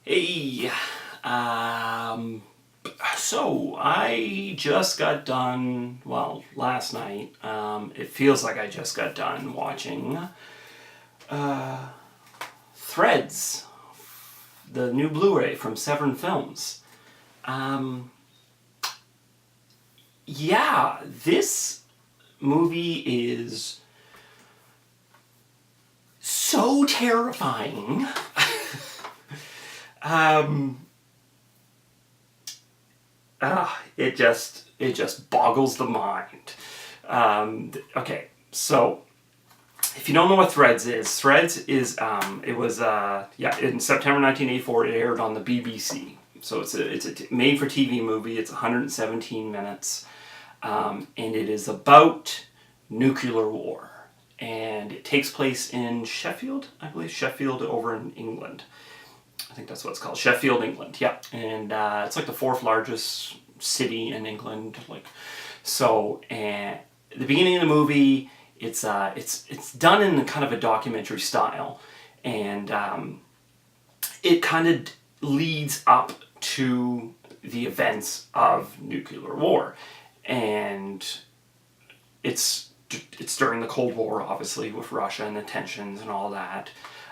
Hey, so I just got done, well, last night, it feels like I just got done watching Threads, the new Blu-ray from Severin Films. Yeah, this movie is so terrifying. It just boggles the mind. Okay, so if you don't know what Threads is, it was in September 1984. It aired on the BBC. So it's a made-for-TV movie. It's 117 minutes, and it is about nuclear war, and it takes place in Sheffield, I believe, Sheffield over in England. I think that's what it's called, Sheffield, England. Yeah, and it's like the fourth largest city in England. And the beginning of the movie, it's done in kind of a documentary style, and it kind of leads up to the events of nuclear war, and it's during the Cold War, obviously, with Russia and the tensions and all that.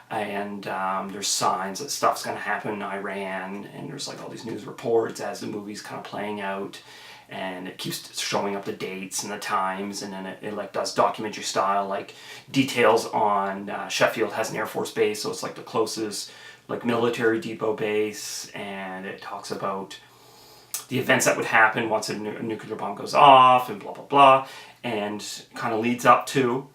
And there's signs that stuff's going to happen in Iran, and there's like all these news reports as the movie's kind of playing out, and it keeps showing up the dates and the times, and then it like does documentary style, like details on Sheffield has an Air Force base, so it's like the closest like military depot base, and it talks about the events that would happen once a nuclear bomb goes off, and blah blah blah, and kind of leads up to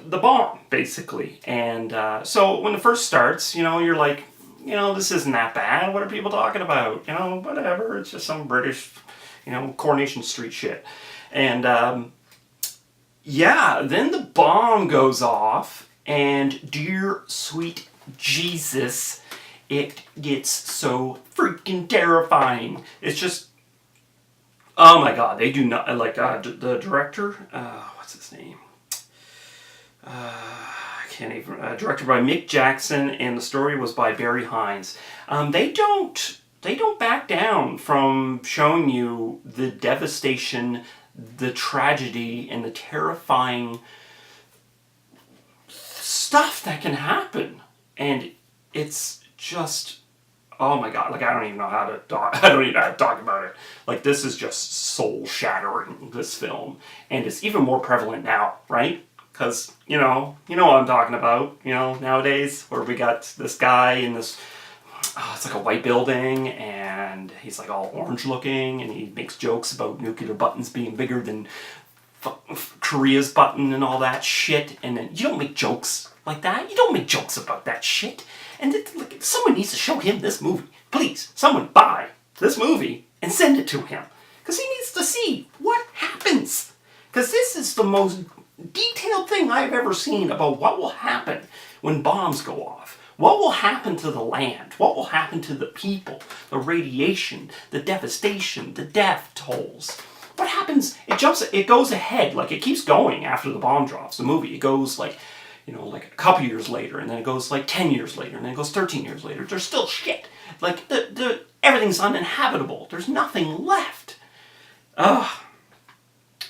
the bomb, basically. And so when it first starts, you're like, this isn't that bad. What are people talking about? Whatever. It's just some British, Coronation Street shit. And then the bomb goes off, and dear sweet Jesus, it gets so freaking terrifying. It's just, oh my God, they do not, like, the director, what's his name? I can't even. Directed by Mick Jackson, and the story was by Barry Hines. They don't back down from showing you the devastation, the tragedy, and the terrifying stuff that can happen. And it's just, oh my God! Like, I don't even know how to talk. I don't even know how to talk about it. Like, this is just soul shattering. This film, and it's even more prevalent now, right? Because, you know what I'm talking about, nowadays, where we got this guy in this, it's like a white building, and he's like all orange looking, and he makes jokes about nuclear buttons being bigger than Korea's button and all that shit, and then you don't make jokes like that. You don't make jokes about that shit. And someone needs to show him this movie. Please, someone buy this movie and send it to him. Because he needs to see what happens. Because this is the most detailed thing I've ever seen about what will happen when bombs go off. What will happen to the land? What will happen to the people? The radiation, the devastation, the death tolls. What happens? It goes ahead, like it keeps going after the bomb drops. The movie, it goes like a couple years later, and then it goes like 10 years later, and then it goes 13 years later. There's still shit. Like everything's uninhabitable. There's nothing left. Ugh.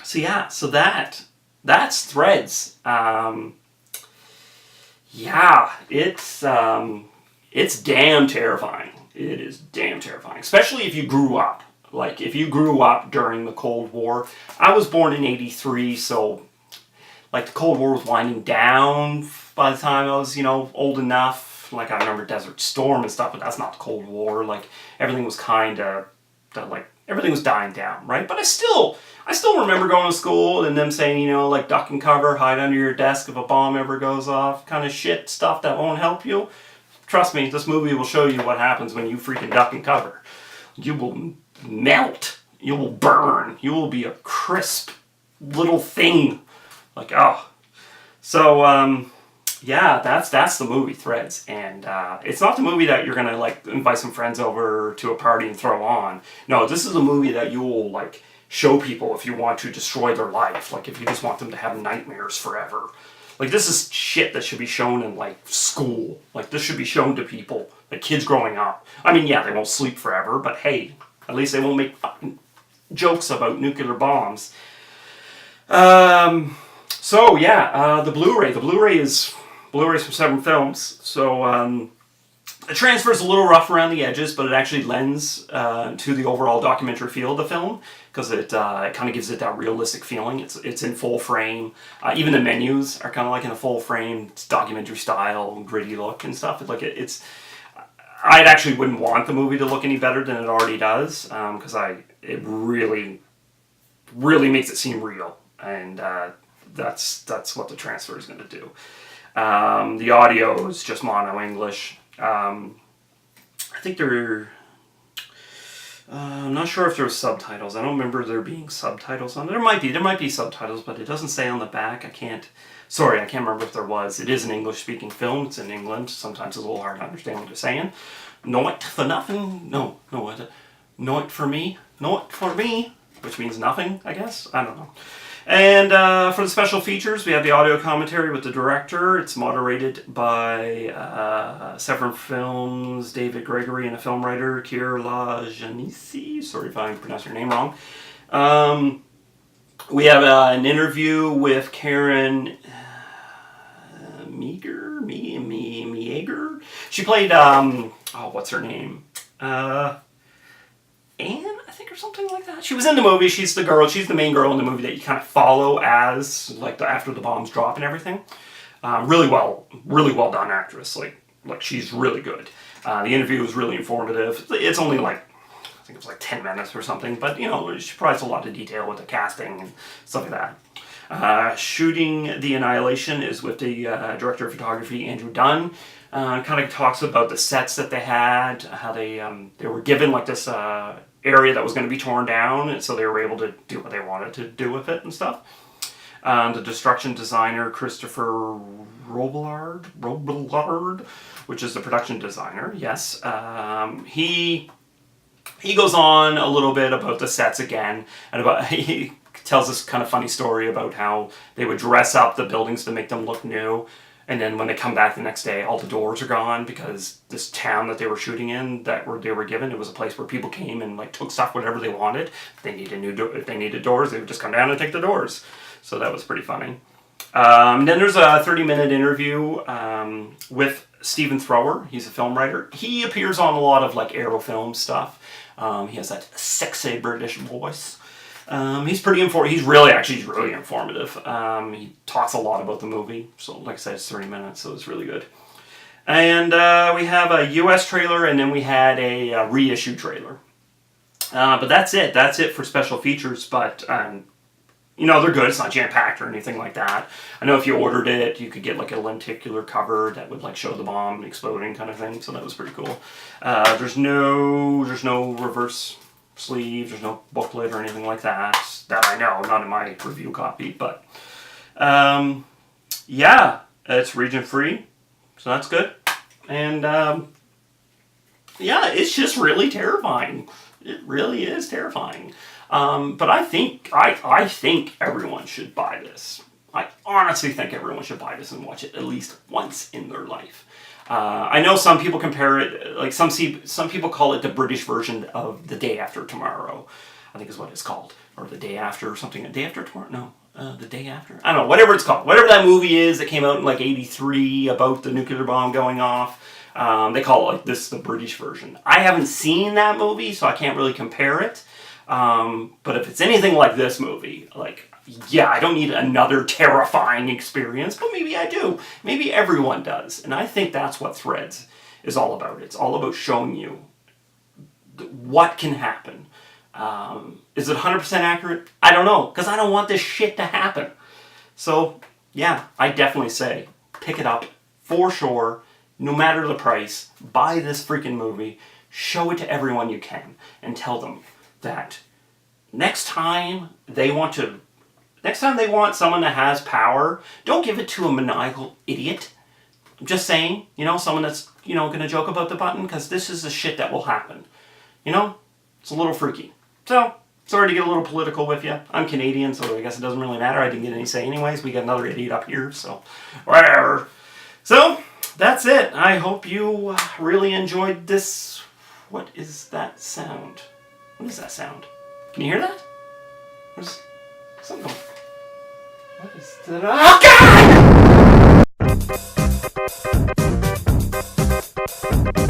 So that's Threads. It's damn terrifying. It is damn terrifying, especially if you grew up. Like, if you grew up during the Cold War. I was born in '83, so like the Cold War was winding down by the time I was, old enough. Like, I remember Desert Storm and stuff, but that's not the Cold War. Like, everything was everything was dying down, right? But I still remember going to school and them saying, like, duck and cover, hide under your desk if a bomb ever goes off, kind of shit, stuff that won't help you. Trust me, this movie will show you what happens when you freaking duck and cover. You will melt. You will burn. You will be a crisp little thing. Like, oh. So, that's the movie Threads. And it's not the movie that you're going to, like, invite some friends over to a party and throw on. No, this is a movie that you will, like, show people if you want to destroy their life. Like if you just want them to have nightmares forever. Like this is shit that should be shown in like school. Like this should be shown to people, like kids growing up. I mean, yeah, they won't sleep forever, but hey, at least they won't make fucking jokes about nuclear bombs. So yeah, the Blu-ray. The Blu-ray's from Severin Films. So it transfers a little rough around the edges, but it actually lends to the overall documentary feel of the film because it kind of gives it that realistic feeling. It's in full frame. Even the menus are kind of like in a full frame. It's documentary style, gritty look and stuff. It's. I actually wouldn't want the movie to look any better than it already does because it really makes it seem real, and that's what the transfer is going to do. The audio is just mono English. I think I'm not sure if there were subtitles. I don't remember there being subtitles on there. There might be subtitles, but it doesn't say on the back. I can't remember if there was. It is an English-speaking film. It's in England. Sometimes it's a little hard to understand what they're saying. Not for nothing. No, not for me. Not for me. Which means nothing, I guess. I don't know. And for the special features, we have the audio commentary with the director. It's moderated by Severin Films, David Gregory, and a film writer, Kier LaJanisi. Sorry if I pronounced your name wrong. We have an interview with Karen Meager. She played, what's her name? Anne, I think, or something like that. She was in the movie. She's the main girl in the movie that you kind of follow as, like, after the bombs drop and everything. Really well done actress. Like she's really good. The interview was really informative. It's only like, I think it was like 10 minutes or something, but, you know, she provides a lot of detail with the casting and stuff like that. Shooting the Annihilation is with the director of photography, Andrew Dunn. Kind of talks about the sets that they had, how they were given like this area that was going to be torn down, and so they were able to do what they wanted to do with it and stuff. The destruction designer, Christopher Robillard, which is the production designer, yes. He goes on a little bit about the sets again, and he tells this kind of funny story about how they would dress up the buildings to make them look new. And then when they come back the next day, all the doors are gone because this town that they were shooting in, they were given, it was a place where people came and like took stuff, whatever they wanted. If they needed doors, they would just come down and take the doors. So that was pretty funny. Then there's a 30-minute interview with Stephen Thrower. He's a film writer. He appears on a lot of like Arrow film stuff. He has that sexy British voice. He's pretty he's really informative. He talks a lot about the movie. So like I said, it's 30 minutes, so it's really good. And we have a US trailer, and then we had a reissue trailer. But that's it. That's it for special features. But you know, they're good. It's not jam-packed or anything like that. I know if you ordered it, you could get like a lenticular cover that would like show the bomb exploding kind of thing. So that was pretty cool. There's no reverse sleeve, there's no booklet or anything like that I know, not in my review copy, but yeah, it's region free, so that's good. And yeah, it's just really terrifying. It really is terrifying. But I think everyone should buy this. I honestly think everyone should buy this and watch it at least once in their life. I know some people compare it, like some people call it the British version of The Day After Tomorrow, I think is what it's called, or The Day After or something. The Day After Tomorrow? No, The Day After. I don't know, whatever it's called. Whatever that movie is that came out in like '83 about the nuclear bomb going off. They call it like this the British version. I haven't seen that movie, so I can't really compare it. But if it's anything like this movie, like, yeah, I don't need another terrifying experience, but maybe I do. Maybe everyone does. And I think that's what Threads is all about. It's all about showing you what can happen. Is it 100% accurate? I don't know, because I don't want this shit to happen. So, yeah, I definitely say pick it up for sure, no matter the price. Buy this freaking movie. Show it to everyone you can and tell them that next time they want someone that has power, don't give it to a maniacal idiot. I'm just saying, you know, someone that's, you know, going to joke about the button, because this is the shit that will happen. You know, it's a little freaky. So, Sorry to get a little political with you. I'm Canadian, so I guess it doesn't really matter. I didn't get any say anyways. We got another idiot up here, so whatever. So, that's it. I hope you really enjoyed this. What is that sound? What is that sound? Can you hear that? What is something going? What is that? Oh, God!